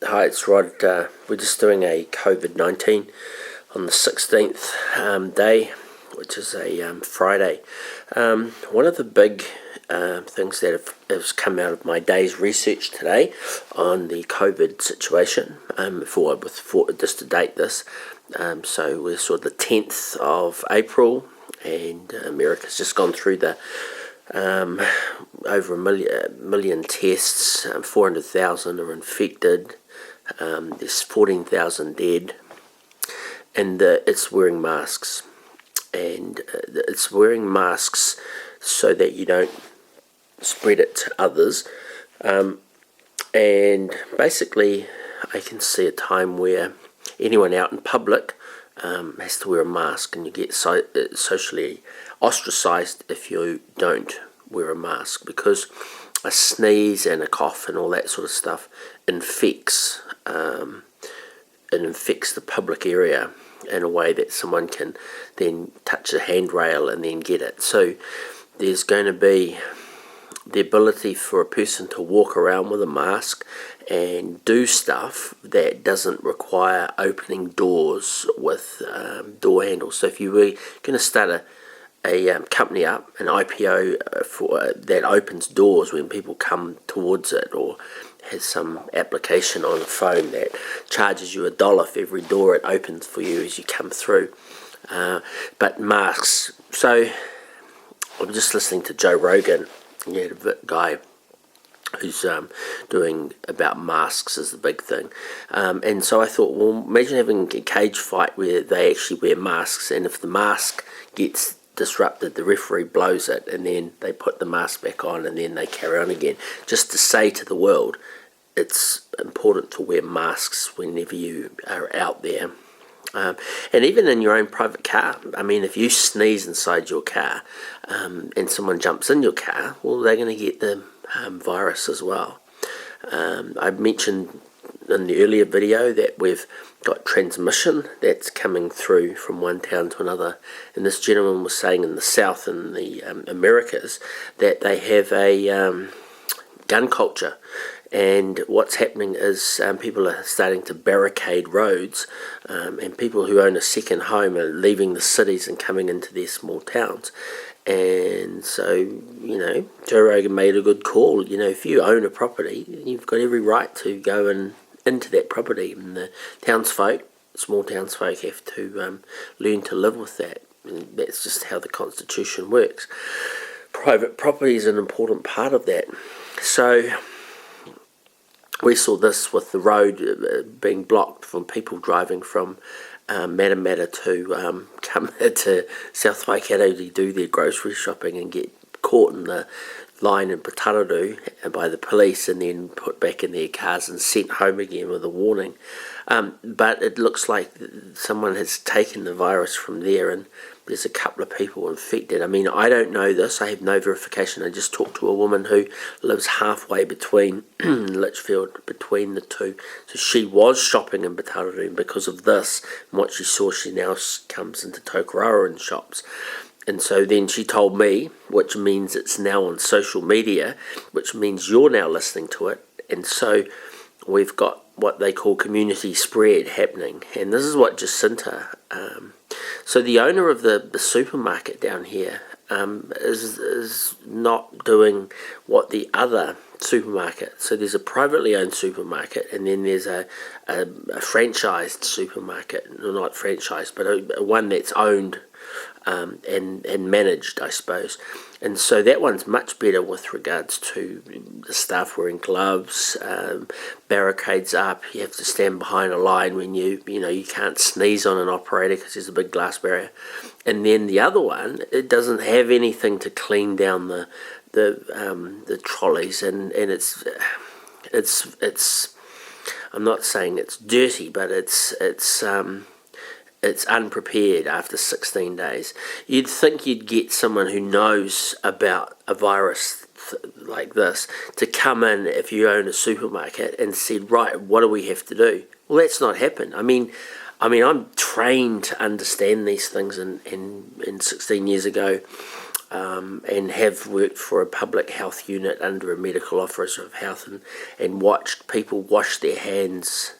Hi, it's Rod. We're just doing a COVID-19 on the 16th day, which is a Friday. One of the big things that has come out of my day's research today on the COVID situation, just to date this, so we're sort of the 10th of April, and America's just gone through the over a million tests, 400,000 are infected, there's 14,000 dead, and it's wearing masks. And it's wearing masks so that you don't spread it to others. And basically, I can see a time where anyone out in public has to wear a mask, and you get socially ostracized if you don't wear a mask, because a sneeze and a cough and all that sort of stuff infects the public area in a way that someone can then touch the handrail and then get it. So there's going to be the ability for a person to walk around with a mask and do stuff that doesn't require opening doors with door handles. So if you were going to start a company up, an IPO for that opens doors when people come towards it, or has some application on the phone that charges you $1 for every door it opens for you as you come through. But masks. So I'm just listening to Joe Rogan. He had a guy who's doing about masks is the big thing. And so I thought, well, imagine having a cage fight where they actually wear masks, and if the mask gets disrupted, the referee blows it, and then they put the mask back on, and then they carry on again, just to say to the world it's important to wear masks whenever you are out there. And even in your own private car, I mean, if you sneeze inside your car and someone jumps in your car, well, they're going to get the virus as well. I mentioned in the earlier video that we've got transmission that's coming through from one town to another, and this gentleman was saying in the South and the Americas that they have a gun culture, and what's happening is people are starting to barricade roads, and people who own a second home are leaving the cities and coming into their small towns. And so, you know, Joe Rogan made a good call. You know, if you own a property, you've got every right to go into that property, and the townsfolk, small townsfolk, have to learn to live with that. And that's just how the Constitution works. Private property is an important part of that. So we saw this with the road being blocked from people driving from Matamata to come to South Waikato to do their grocery shopping and get caught in the line in Pataruru by the police, and then put back in their cars and sent home again with a warning. But it looks like someone has taken the virus from there, and there's a couple of people infected. I mean, I don't know this. I have no verification. I just talked to a woman who lives halfway between Litchfield, between the two. So she was shopping in Pataruru, and because of this and what she saw, she now comes into Tokoroa and shops. And so then she told me, which means it's now on social media, which means you're now listening to it. And so we've got what they call community spread happening. And this is what Jacinta, so the owner of the supermarket down here is not doing what the other supermarket. So there's a privately owned supermarket, and then there's a franchised supermarket. No, not franchised, but one that's owned and managed, I suppose. And so that one's much better with regards to the staff wearing gloves, barricades up. You have to stand behind a line when you can't sneeze on an operator because there's a big glass barrier. And then the other one, it doesn't have anything to clean down the trolleys, and it's I'm not saying it's dirty, but it's unprepared after 16 days. You'd think you'd get someone who knows about a virus like this to come in if you own a supermarket and said, right, what do we have to do? Well, that's not happened. I mean, I'm trained to understand these things, and 16 years ago and have worked for a public health unit under a medical officer of health, and watched people wash their hands,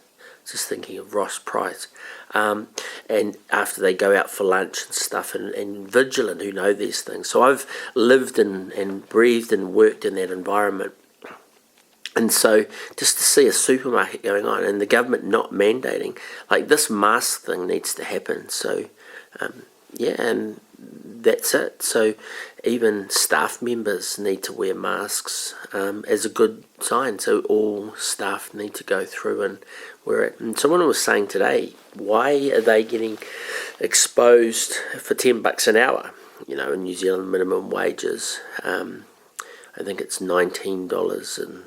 just thinking of Ross Price, and after they go out for lunch and stuff, and vigilant who know these things. So I've lived and breathed and worked in that environment. And so just to see a supermarket going on and the government not mandating, like, this mask thing needs to happen. So yeah, and that's it. So even staff members need to wear masks as a good sign. So all staff need to go through and wear it. And someone was saying today, why are they getting exposed for $10 an hour? You know, in New Zealand minimum wages, I think it's $19 and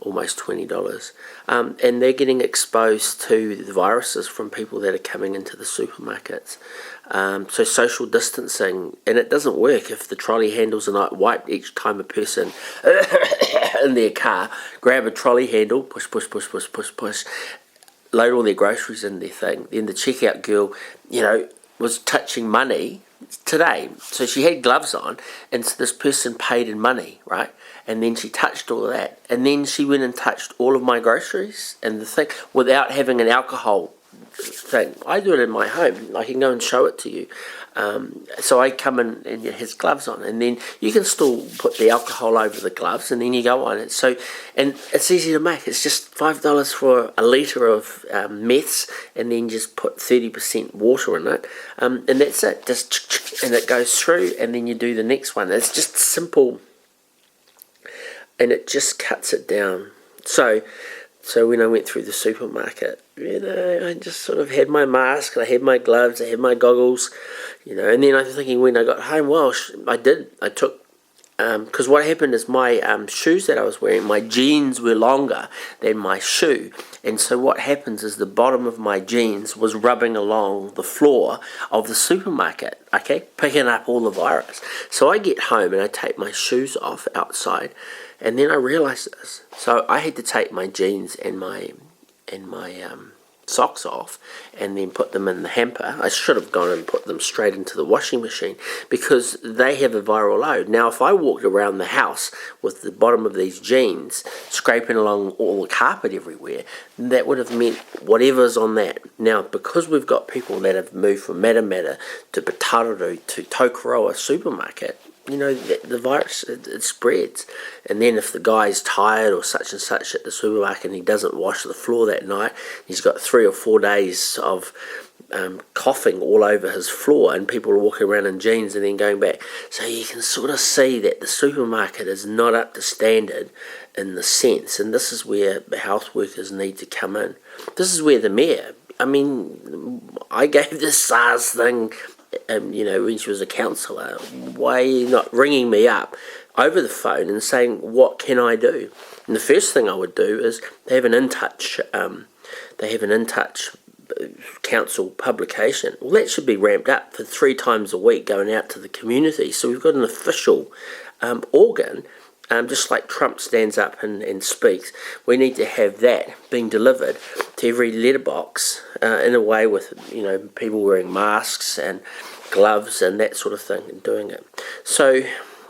almost $20, and they're getting exposed to the viruses from people that are coming into the supermarkets. So social distancing, and it doesn't work if the trolley handles are not wiped each time a person in their car grab a trolley handle, push, load all their groceries in their thing. Then the checkout girl, you know, was touching money today. So she had gloves on, and so this person paid in money, right? And then she touched all of that, and then she went and touched all of my groceries and the thing without having an alcohol thing. I do it in my home. I can go and show it to you. So I come in and it has gloves on, and then you can still put the alcohol over the gloves, and then you go on it. So, and it's easy to make. It's just $5 for a litre of meths, and then just put 30% water in it, and that's it. Just and it goes through, and then you do the next one. It's just simple. And it just cuts it down. So when I went through the supermarket, you know, I just sort of had my mask, and I had my gloves, I had my goggles, you know. And then I was thinking when I got home, well, I took, because what happened is my shoes that I was wearing, my jeans were longer than my shoe. And so what happens is the bottom of my jeans was rubbing along the floor of the supermarket, okay, picking up all the virus. So I get home and I take my shoes off outside, and then I realised this. So I had to take my jeans and my socks off and then put them in the hamper. I should have gone and put them straight into the washing machine because they have a viral load. Now, if I walked around the house with the bottom of these jeans scraping along all the carpet everywhere, that would have meant whatever's on that. Now, because we've got people that have moved from Matamata to Pataru to Tokoroa supermarket, you know, the virus, it spreads. And then if the guy's tired or such and such at the supermarket and he doesn't wash the floor that night, he's got 3 or 4 days of coughing all over his floor, and people are walking around in jeans and then going back. So you can sort of see that the supermarket is not up to standard in the sense, and this is where the health workers need to come in. This is where the mayor, I mean, I gave this SARS thing, you know, when she was a councillor. Why are you not ringing me up over the phone and saying, what can I do? And the first thing I would do is they have an In Touch council publication. Well, that should be ramped up for 3 times a week going out to the community. So we've got an official organ, just like Trump stands up and speaks. We need to have that being delivered to every letterbox in a way with, you know, people wearing masks and gloves and that sort of thing and doing it. So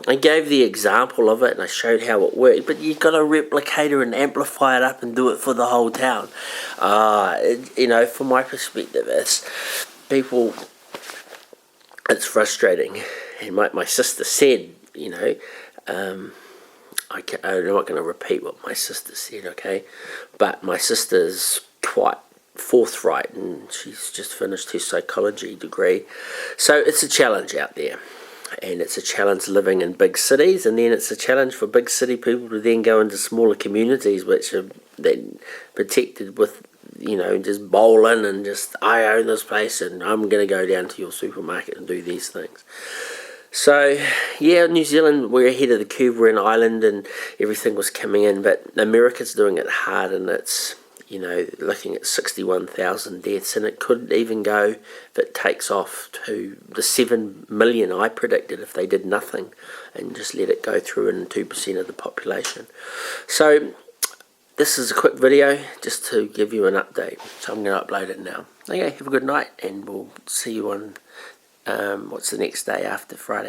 I gave the example of it and I showed how it worked, but you've got to replicate it and amplify it up and do it for the whole town. You know, from my perspective, it's frustrating. And my sister said, you know, I'm not going to repeat what my sister said, okay? But my sister's quite forthright, and she's just finished her psychology degree. So it's a challenge out there, and it's a challenge living in big cities, and then it's a challenge for big city people to then go into smaller communities which are then protected with, you know, just bowl in and just, I own this place and I'm going to go down to your supermarket and do these things. So, yeah, New Zealand, we're ahead of the curve. We're an island and everything was coming in, but America's doing it hard, and it's, you know, looking at 61,000 deaths, and it could even go, if it takes off, to the 7 million I predicted if they did nothing and just let it go through in 2% of the population. So this is a quick video just to give you an update. So I'm going to upload it now. Okay, have a good night, and we'll see you on what's the next day after Friday.